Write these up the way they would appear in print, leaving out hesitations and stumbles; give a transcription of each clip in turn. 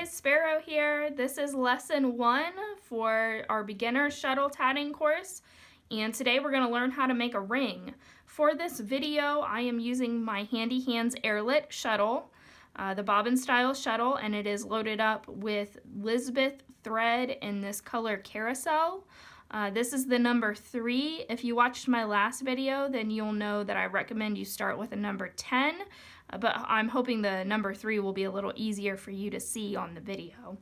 guys, Sparrow here. This is lesson 1 for our beginner shuttle tatting course, and today we're going to learn how to make a ring. For this video, I am using my Handy Hands airlet shuttle, the bobbin style shuttle, and it is loaded up with Lisbeth thread in this color carousel. This is the number 3. If you watched my last video, then you'll know that I recommend you start with a number 10. But I'm hoping the number 3 will be a little easier for you to see on the video.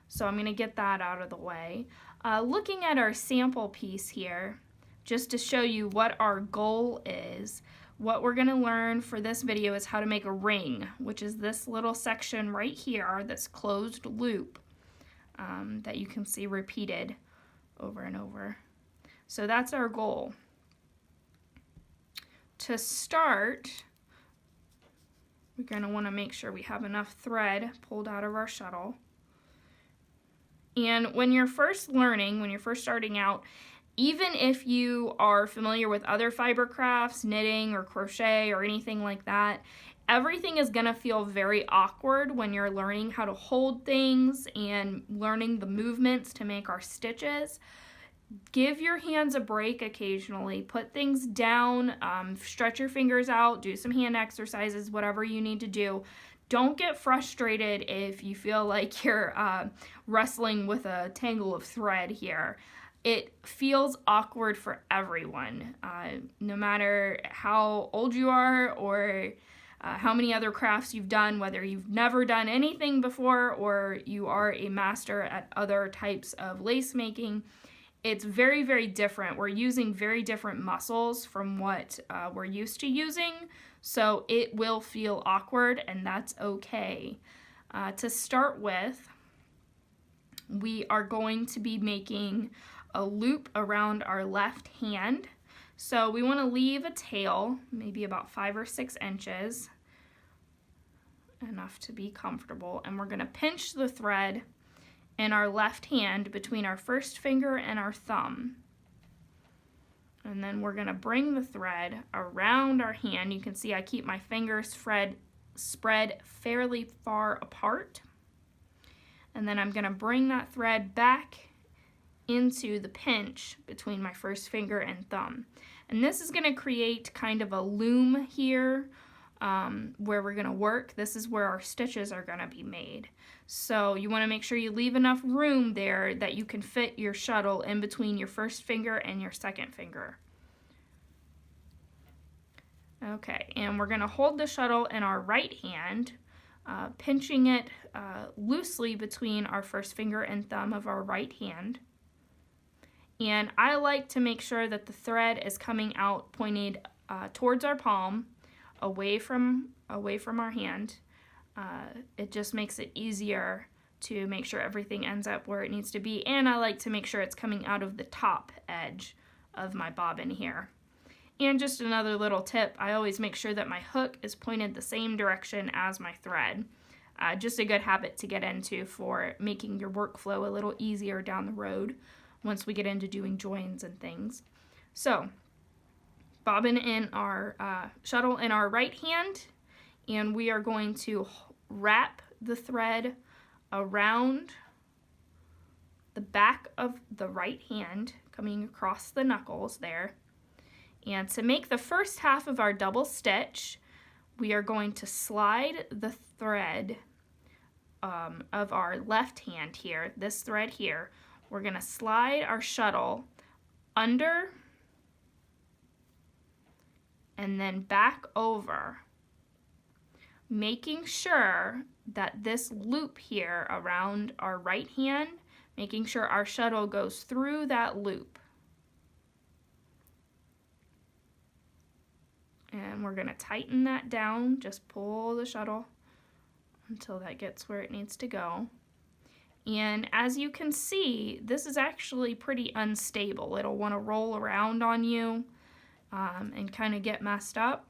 So I'm going to get that out of the way. Looking at our sample piece here, just to show you what our goal is, what we're going to learn for this video is how to make a ring, which is this little section right here, this closed loop that you can see repeated over and over. So that's our goal. To start, we're going to want to make sure we have enough thread pulled out of our shuttle. And when you're first learning, when you're first starting out, even if you are familiar with other fiber crafts, knitting or crochet or anything like that, everything is going to feel very awkward when you're learning how to hold things and learning the movements to make our stitches. Give your hands a break occasionally. Put things down, stretch your fingers out, do some hand exercises, whatever you need to do. Don't get frustrated if you feel like you're wrestling with a tangle of thread here. It feels awkward for everyone, no matter how old you are or how many other crafts you've done, whether you've never done anything before or you are a master at other types of lace making. It's very, very different. We're using very different muscles from what we're used to using, so it will feel awkward, and that's okay. To start with, we are going to be making a loop around our left hand. So we want to leave a tail, maybe about 5 or 6 inches, enough to be comfortable, and we're going to pinch the thread in our left hand between our first finger and our thumb. And then we're going to bring the thread around our hand. You can see I keep my fingers spread fairly far apart. And then I'm going to bring that thread back into the pinch between my first finger and thumb. And this is going to create kind of a loom here where we're going to work. This is where our stitches are going to be made. So you want to make sure you leave enough room there that you can fit your shuttle in between your first finger and your second finger. Okay, and we're going to hold the shuttle in our right hand, pinching it loosely between our first finger and thumb of our right hand. And I like to make sure that the thread is coming out pointed towards our palm, away from our hand. It just makes it easier to make sure everything ends up where it needs to be, and I like to make sure it's coming out of the top edge of my bobbin here. And just another little tip, I always make sure that my hook is pointed the same direction as my thread. Just a good habit to get into for making your workflow a little easier down the road once we get into doing joins and things. So, bobbin in our shuttle in our right hand, and we are going to wrap the thread around the back of the right hand, coming across the knuckles there. And to make the first half of our double stitch, we are going to slide the thread of our left hand here, this thread here. We're going to slide our shuttle under and then back over, making sure that this loop here around our right hand, making sure our shuttle goes through that loop. And we're going to tighten that down, just pull the shuttle until that gets where it needs to go. And as you can see, this is actually pretty unstable. It'll want to roll around on you and kind of get messed up.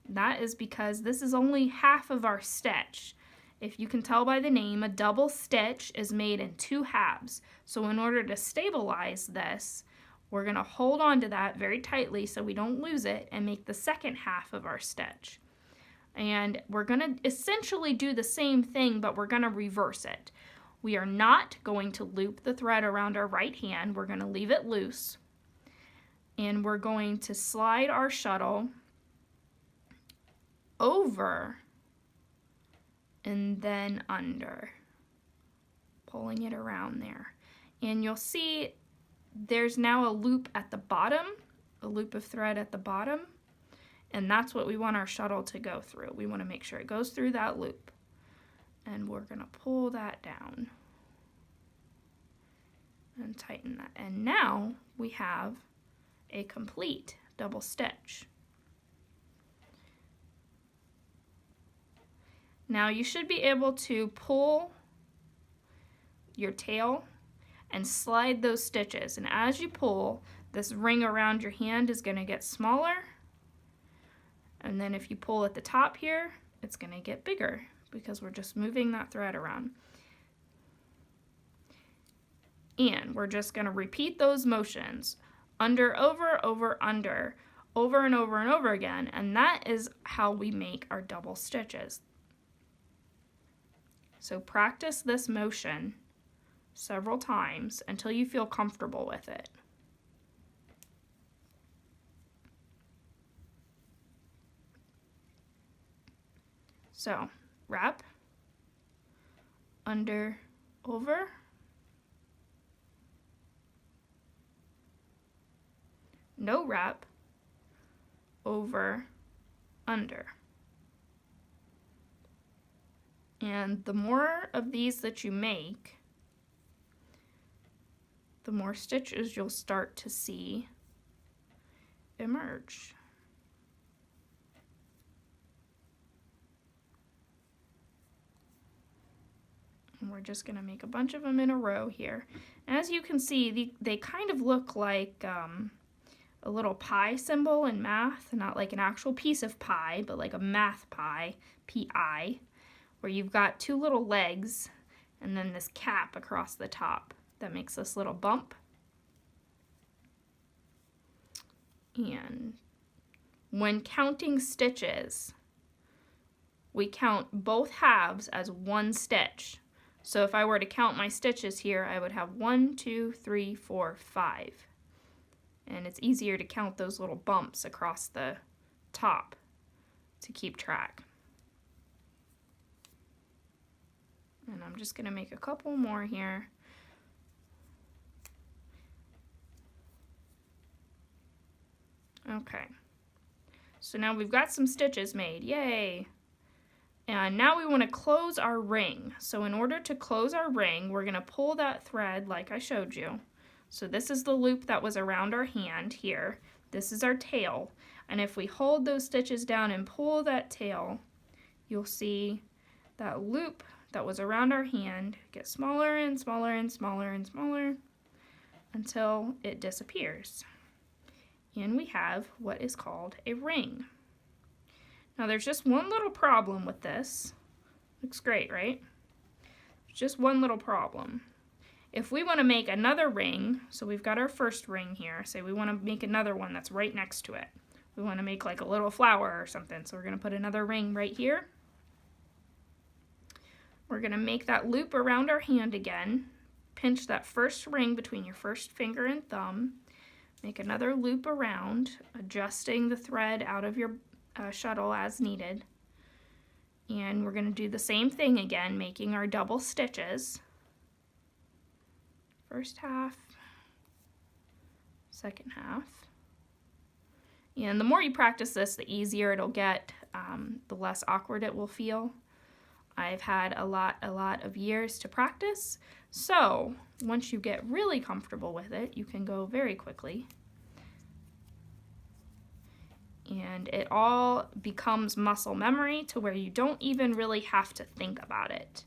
That is because this is only half of our stitch. If you can tell by the name, a double stitch is made in 2 halves. So in order to stabilize this, we're going to hold on to that very tightly so we don't lose it and make the second half of our stitch. And we're going to essentially do the same thing, but we're going to reverse it. We are not going to loop the thread around our right hand. We're going to leave it loose. And we're going to slide our shuttle over and then under, pulling it around there. And you'll see there's now a loop at the bottom, a loop of thread at the bottom, and that's what we want our shuttle to go through. We want to make sure it goes through that loop. And we're going to pull that down and tighten that. And now we have a complete double stitch. Now you should be able to pull your tail and slide those stitches. And as you pull, this ring around your hand is going to get smaller. And then if you pull at the top here, it's going to get bigger because we're just moving that thread around. And we're just going to repeat those motions. Under, over, over, under, over and over and over again. And that is how we make our double stitches. So practice this motion several times until you feel comfortable with it. So wrap, under, over, no wrap, over, under. And the more of these that you make, the more stitches you'll start to see emerge. And we're just going to make a bunch of them in a row here. As you can see, they kind of look like a little pie symbol in math, not like an actual piece of pie, but like a math pie, P-I, where you've got two little legs and then this cap across the top that makes this little bump. And when counting stitches, we count both halves as one stitch. So if I were to count my stitches here, I would have 1, 2, 3, 4, 5. And it's easier to count those little bumps across the top to keep track. And I'm just going to make a couple more here. Okay, so now we've got some stitches made, yay! And now we want to close our ring. So in order to close our ring, we're going to pull that thread like I showed you. So this is the loop that was around our hand here. This is our tail. And if we hold those stitches down and pull that tail, you'll see that loop that was around our hand get smaller and smaller and smaller and smaller until it disappears. And we have what is called a ring. Now there's just one little problem with this. Looks great, right? Just one little problem. If we want to make another ring, so we've got our first ring here, say we want to make another one that's right next to it. We want to make like a little flower or something, so we're going to put another ring right here. We're going to make that loop around our hand again, pinch that first ring between your first finger and thumb, make another loop around, adjusting the thread out of your shuttle as needed. And we're going to do the same thing again, making our double stitches. First half, second half. And the more you practice this, the easier it'll get, the less awkward it will feel. I've had a lot of years to practice, so once you get really comfortable with it, you can go very quickly. And it all becomes muscle memory to where you don't even really have to think about it.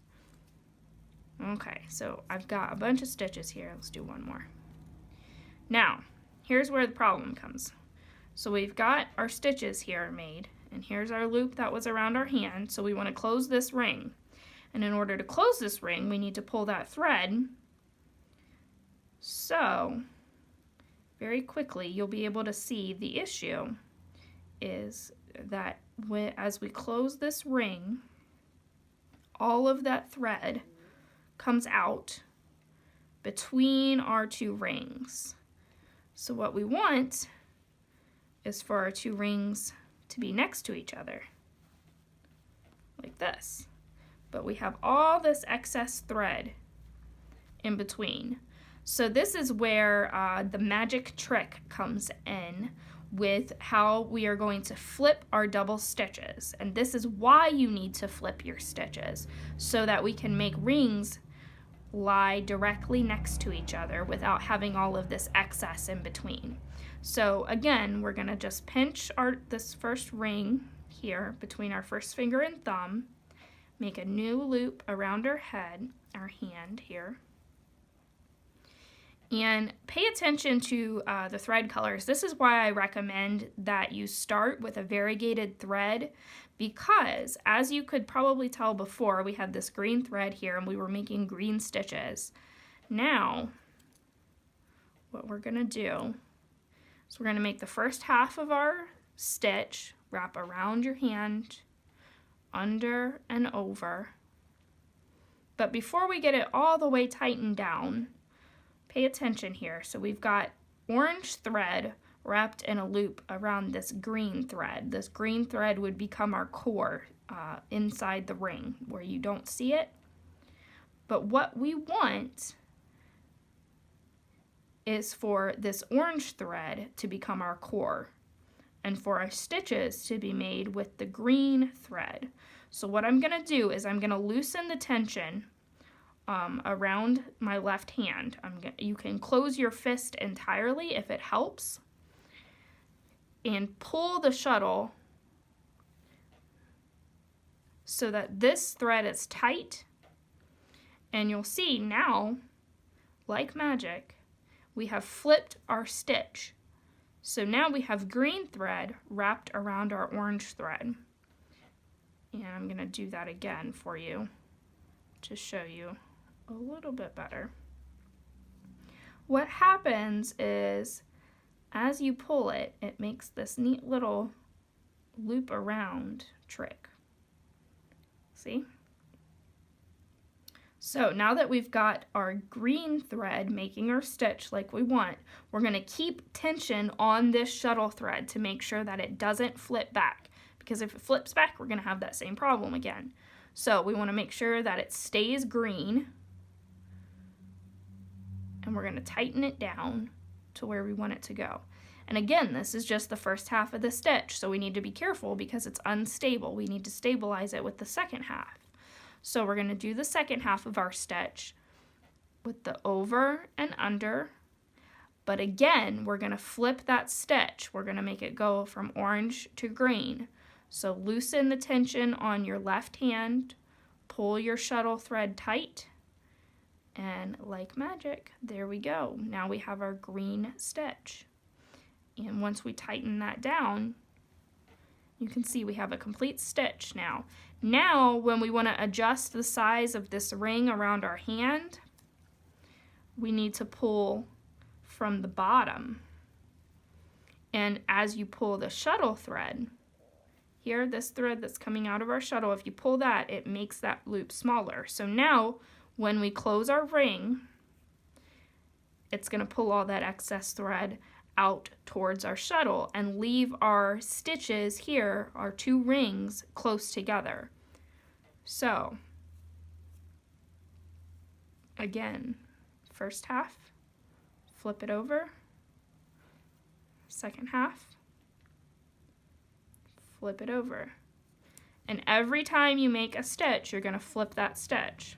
Okay, so I've got a bunch of stitches here. Let's do one more. Now, here's where the problem comes. So we've got our stitches here made, and here's our loop that was around our hand, so we want to close this ring. And in order to close this ring, we need to pull that thread. So, very quickly, you'll be able to see the issue is that as we close this ring, all of that thread comes out between our two rings. So what we want is for our two rings to be next to each other, like this. But we have all this excess thread in between. So this is where the magic trick comes in with how we are going to flip our double stitches. And this is why you need to flip your stitches, so that we can make rings lie directly next to each other without having all of this excess in between. So again, we're gonna just pinch this first ring here between our first finger and thumb, make a new loop around our hand here, and pay attention to the thread colors. This is why I recommend that you start with a variegated thread, because as you could probably tell before, we had this green thread here and we were making green stitches. Now, what we're gonna do is we're gonna make the first half of our stitch, wrap around your hand, under and over. But before we get it all the way tightened down, pay attention here. So we've got orange thread wrapped in a loop around this green thread. This green thread would become our core inside the ring where you don't see it. But what we want is for this orange thread to become our core and for our stitches to be made with the green thread. So what I'm gonna do is I'm gonna loosen the tension around my left hand. You can close your fist entirely if it helps, and pull the shuttle so that this thread is tight. And you'll see now, like magic, we have flipped our stitch. So now we have green thread wrapped around our orange thread. And I'm gonna do that again for you to show you a little bit better. What happens is, as you pull it, it makes this neat little loop around trick. See? So now that we've got our green thread making our stitch like we want, we're gonna keep tension on this shuttle thread to make sure that it doesn't flip back, because if it flips back, we're gonna have that same problem again. So we wanna make sure that it stays green, and we're gonna tighten it down to where we want it to go. And again, this is just the first half of the stitch, so we need to be careful because it's unstable. We need to stabilize it with the second half. So we're gonna do the second half of our stitch with the over and under, but again, we're gonna flip that stitch. We're gonna make it go from orange to green. So loosen the tension on your left hand, pull your shuttle thread tight, and like magic, there we go. Now we have our green stitch. And once we tighten that down, you can see we have a complete stitch now. Now, when we want to adjust the size of this ring around our hand, we need to pull from the bottom. And as you pull the shuttle thread, here, this thread that's coming out of our shuttle, if you pull that, it makes that loop smaller. So now, when we close our ring, it's going to pull all that excess thread out towards our shuttle and leave our stitches here, our two rings, close together. So, again, first half, flip it over, second half, flip it over. And every time you make a stitch, you're going to flip that stitch.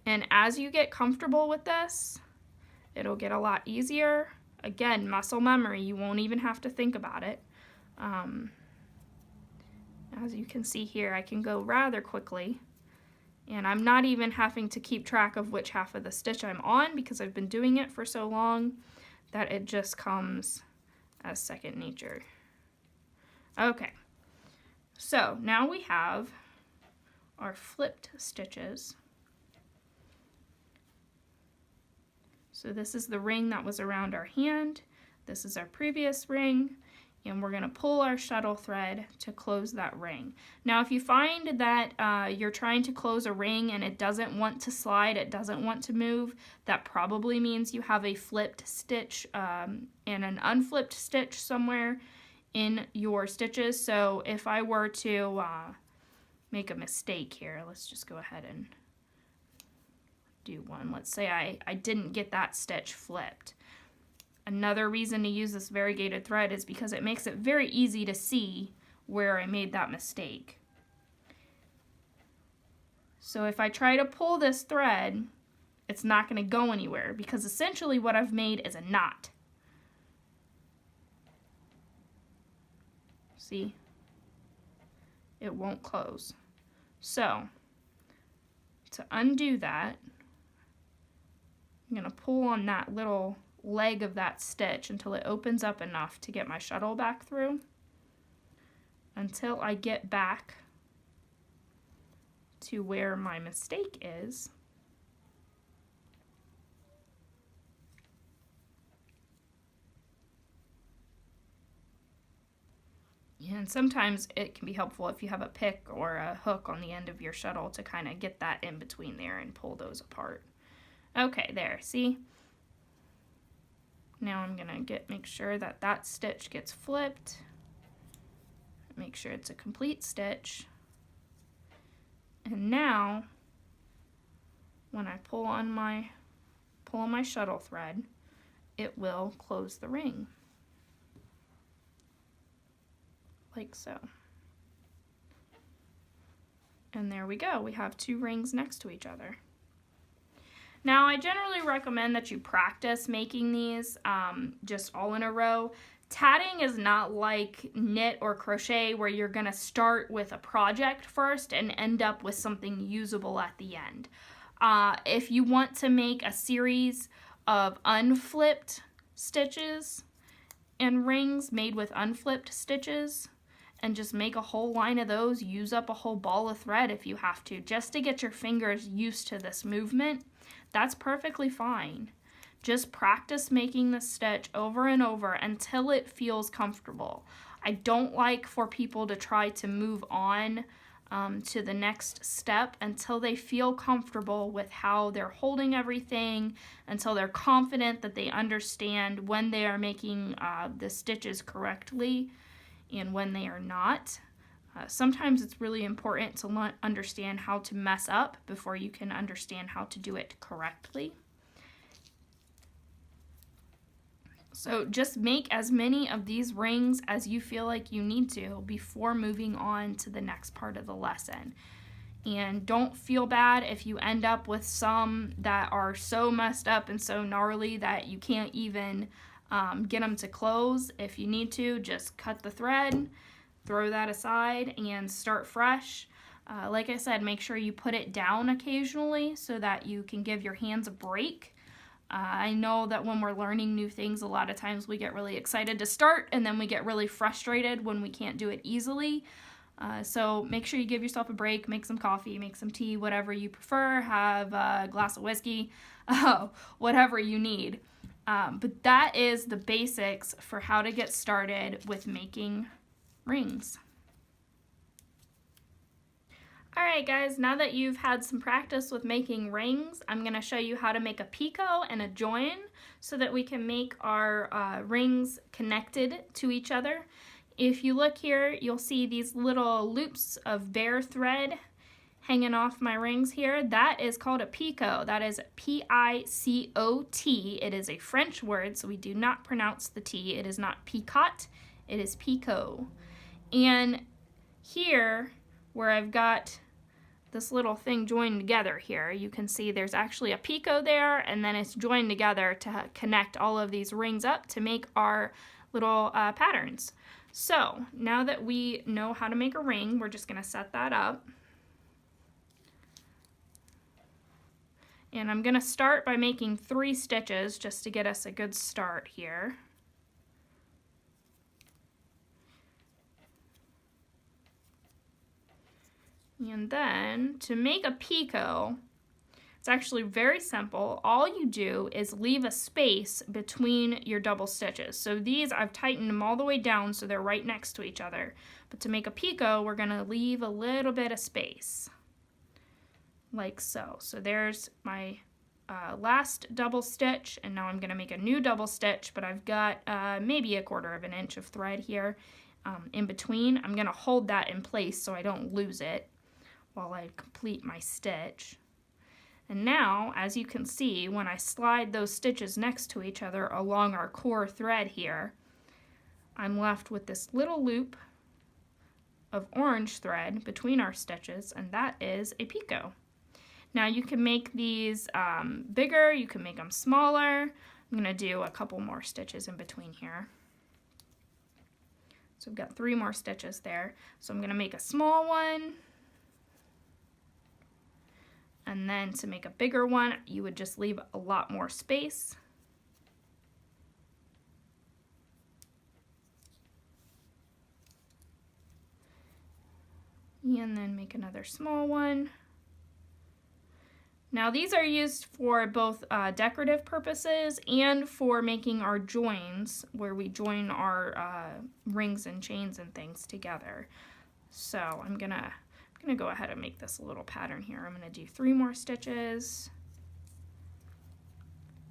And as you get comfortable with this, it'll get a lot easier. Again, muscle memory, you won't even have to think about it. As you can see here, I can go rather quickly. And I'm not even having to keep track of which half of the stitch I'm on because I've been doing it for so long that it just comes as second nature. Okay, so now we have our flipped stitches. So this is the ring that was around our hand. This is our previous ring. and we're going to pull our shuttle thread to close that ring. Now if you find that you're trying to close a ring and it doesn't want to slide, it doesn't want to move, that probably means you have a flipped stitch and an unflipped stitch somewhere in your stitches. So if I were to make a mistake here, let's just go ahead and do one. Let's say I didn't get that stitch flipped. Another reason to use this variegated thread is because it makes it very easy to see where I made that mistake. So if I try to pull this thread, it's not going to go anywhere because essentially what I've made is a knot. See? It won't close. So to undo that, I'm going to pull on that little leg of that stitch until it opens up enough to get my shuttle back through, until I get back to where my mistake is. And sometimes it can be helpful if you have a pick or a hook on the end of your shuttle to kind of get that in between there and pull those apart. Okay, there, see? Now I'm gonna make sure that that stitch gets flipped. Make sure it's a complete stitch. And now, when I pull on my shuttle thread, it will close the ring. Like so. And there we go. We have two rings next to each other. Now, I generally recommend that you practice making these just all in a row. Tatting is not like knit or crochet where you're going to start with a project first and end up with something usable at the end. If you want to make a series of unflipped stitches and rings made with unflipped stitches, and just make a whole line of those, use up a whole ball of thread if you have to, just to get your fingers used to this movement, that's perfectly fine. Just practice making the stitch over and over until it feels comfortable. I don't like for people to try to move on to the next step until they feel comfortable with how they're holding everything, until they're confident that they understand when they are making the stitches correctly and when they are not. Sometimes it's really important to understand how to mess up before you can understand how to do it correctly. So just make as many of these rings as you feel like you need to before moving on to the next part of the lesson. And don't feel bad if you end up with some that are so messed up and so gnarly that you can't even get them to close. If you need to, just cut the thread, throw that aside, and start fresh. Like I said, make sure you put it down occasionally so that you can give your hands a break. I know that when we're learning new things, a lot of times we get really excited to start and then we get really frustrated when we can't do it easily. So make sure you give yourself a break, make some coffee, make some tea, whatever you prefer, have a glass of whiskey, whatever you need. But that is the basics for how to get started with making rings. Alright guys, now that you've had some practice with making rings, I'm going to show you how to make a picot and a join so that we can make our rings connected to each other. If you look here, you'll see these little loops of bare thread hanging off my rings here. That is called a picot. That is P-I-C-O-T. It is a French word, so we do not pronounce the T. It is not picot, it is picot. And here, where I've got this little thing joined together here, you can see there's actually a picot there, and then it's joined together to connect all of these rings up to make our little patterns. So now that we know how to make a ring, we're just going to set that up. And I'm going to start by making 3 stitches just to get us a good start here. And then to make a picot, It's actually very simple. All you do is leave a space between your double stitches. So these, I've tightened them all the way down so they're right next to each other. But to make a picot, we're gonna leave a little bit of space, like so. So there's my last double stitch, and now I'm gonna make a new double stitch, but I've got maybe 1/4 inch of thread here in between. I'm gonna hold that in place so I don't lose it while I complete my stitch. And now, as you can see, when I slide those stitches next to each other along our core thread here, I'm left with this little loop of orange thread between our stitches, and that is a picot. Now you can make these bigger, you can make them smaller. I'm gonna do a couple more stitches in between here. So I've got 3 more stitches there. So I'm gonna make a small one. And then to make a bigger one, you would just leave a lot more space. And then make another small one. Now these are used for both decorative purposes and for making our joins, where we join our rings and chains and things together. So I'm gonna go ahead and make this a little pattern here. I'm gonna do 3 more stitches,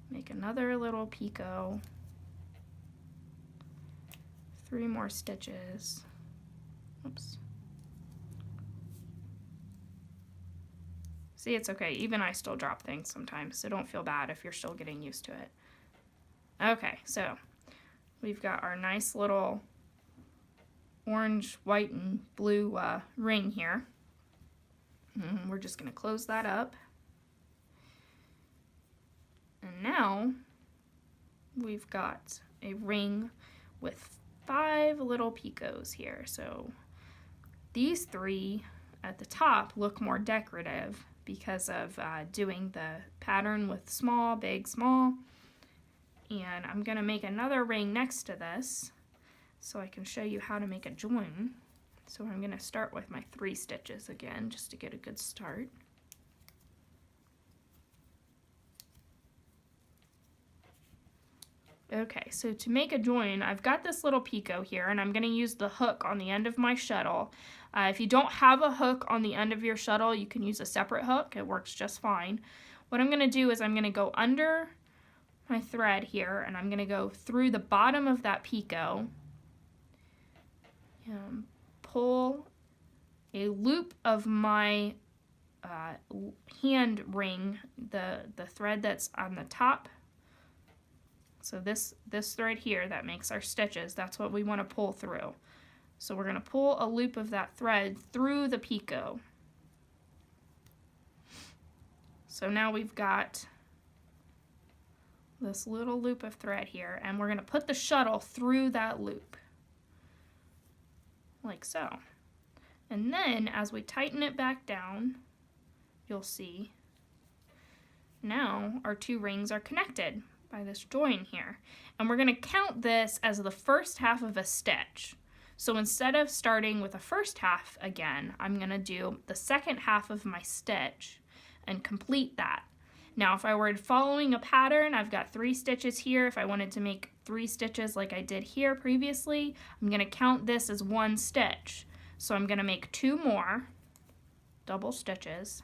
make another little picot, 3 more stitches. Oops. See, it's okay. Even I still drop things sometimes, so don't feel bad if you're still getting used to it. Okay, so we've got our nice little orange, white, and blue ring here. And we're just going to close that up. And now we've got a ring with 5 little picots here. So these 3 at the top look more decorative because of doing the pattern with small, big, small. And I'm going to make another ring next to this so I can show you how to make a join. So I'm going to start with my 3 stitches again, just to get a good start. Okay, so to make a join, I've got this little picot here, and I'm going to use the hook on the end of my shuttle. If you don't have a hook on the end of your shuttle, you can use a separate hook. It works just fine. What I'm going to do is I'm going to go under my thread here, and I'm going to go through the bottom of that picot. Pull a loop of my hand ring, the thread that's on the top. So this thread here that makes our stitches, that's what we want to pull through. So we're going to pull a loop of that thread through the picot. So now we've got this little loop of thread here, and we're going to put the shuttle through that loop, like so. And then as we tighten it back down, you'll see now our 2 rings are connected by this join here. And we're going to count this as the first half of a stitch. So instead of starting with the first half again, I'm going to do the second half of my stitch and complete that. Now if I were following a pattern, I've got 3 stitches here. If I wanted to make 3 stitches like I did here previously, I'm going to count this as 1 stitch. So I'm going to make 2 more double stitches.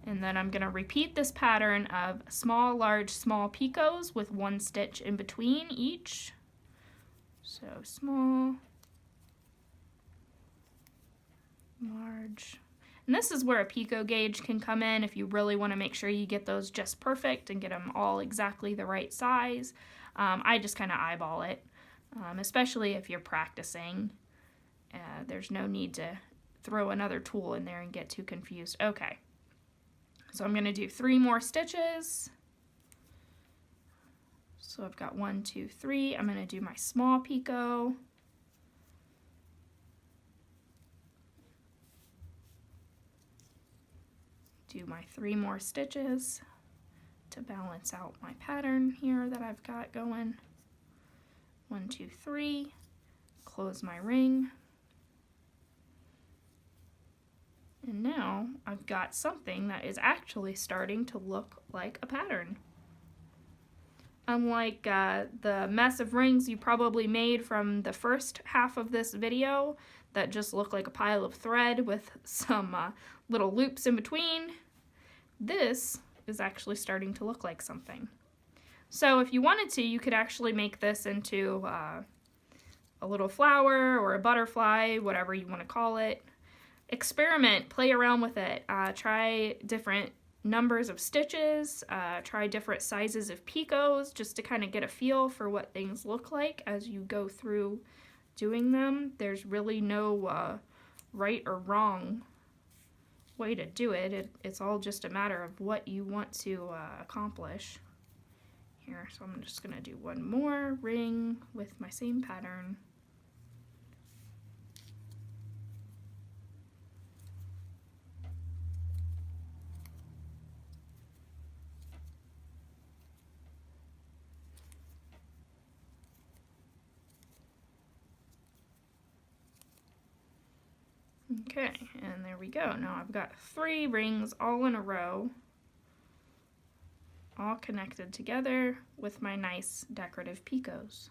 And then I'm going to repeat this pattern of small, large, small picots with 1 stitch in between each. So small, large. And this is where a picot gauge can come in if you really want to make sure you get those just perfect and get them all exactly the right size. I just kind of eyeball it, especially if you're practicing. There's no need to throw another tool in there and get too confused. Okay, so I'm going to do 3 more stitches. So I've got 1, 2, 3. I'm going to do my small picot. Do my 3 more stitches to balance out my pattern here that I've got going. 1, 2, 3. Close my ring. And now I've got something that is actually starting to look like a pattern. Unlike the mess of rings you probably made from the first half of this video that just look like a pile of thread with some little loops in between, this is actually starting to look like something. So if you wanted to, you could actually make this into a little flower or a butterfly, whatever you want to call it. Experiment, play around with it, try different numbers of stitches, try different sizes of picots just to kind of get a feel for what things look like as you go through doing them. There's really no right or wrong way to do it. It's all just a matter of what you want to accomplish. Here, so I'm just gonna do one more ring with my same pattern. Okay, and there we go. Now I've got 3 rings all in a row, all connected together with my nice decorative picots.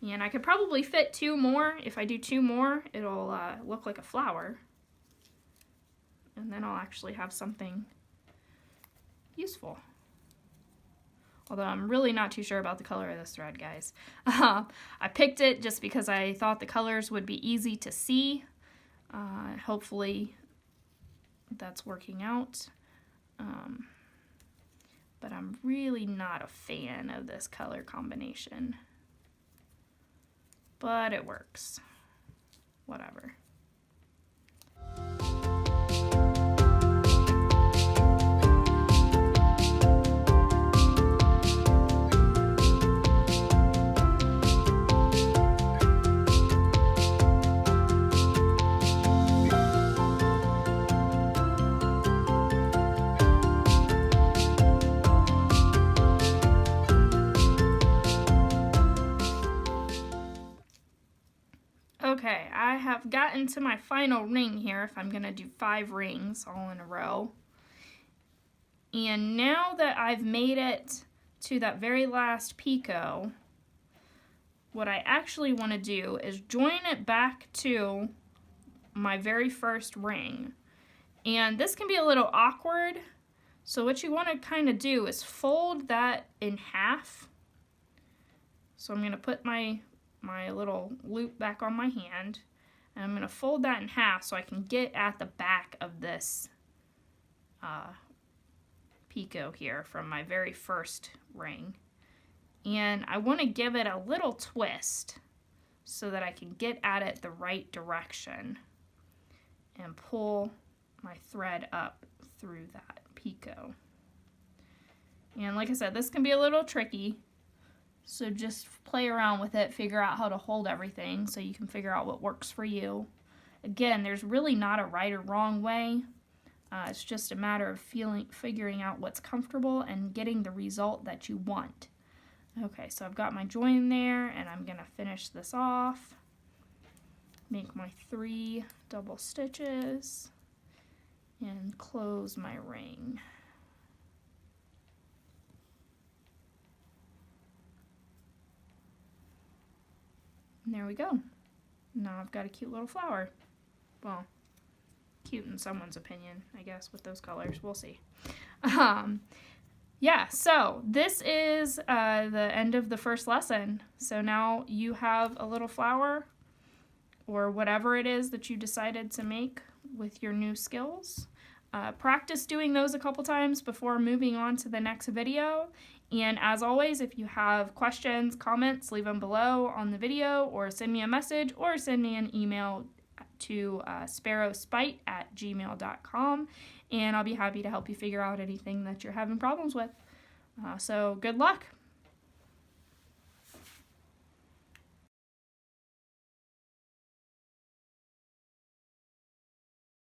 And I could probably fit 2 more. If I do 2 more, it'll look like a flower. And then I'll actually have something useful. Although I'm really not too sure about the color of this thread, guys. I picked it just because I thought the colors would be easy to see. Hopefully that's working out. But I'm really not a fan of this color combination. But it works. Whatever. Okay, I have gotten to my final ring here, if I'm going to do 5 rings all in a row. And now that I've made it to that very last picot, what I actually want to do is join it back to my very first ring. And this can be a little awkward, so what you want to kind of do is fold that in half. So I'm going to put my little loop back on my hand, and I'm going to fold that in half so I can get at the back of this picot here from my very first ring. And I want to give it a little twist so that I can get at it the right direction and pull my thread up through that picot. And like I said, this can be a little tricky. So just play around with it, figure out how to hold everything so you can figure out what works for you. Again, there's really not a right or wrong way. It's just a matter of figuring out what's comfortable and getting the result that you want. Okay, so I've got my join there, and I'm going to finish this off. Make my 3 double stitches and close my ring. And there we go. Now I've got a cute little flower. Well, cute in someone's opinion, I guess, with those colors. We'll see. Yeah, so this is the end of the first lesson. So now you have a little flower or whatever it is that you decided to make with your new skills. Practice doing those a couple times before moving on to the next video. And as always, if you have questions, comments, leave them below on the video, or send me a message, or send me an email to sparrowspite@gmail.com, and I'll be happy to help you figure out anything that you're having problems with. So good luck!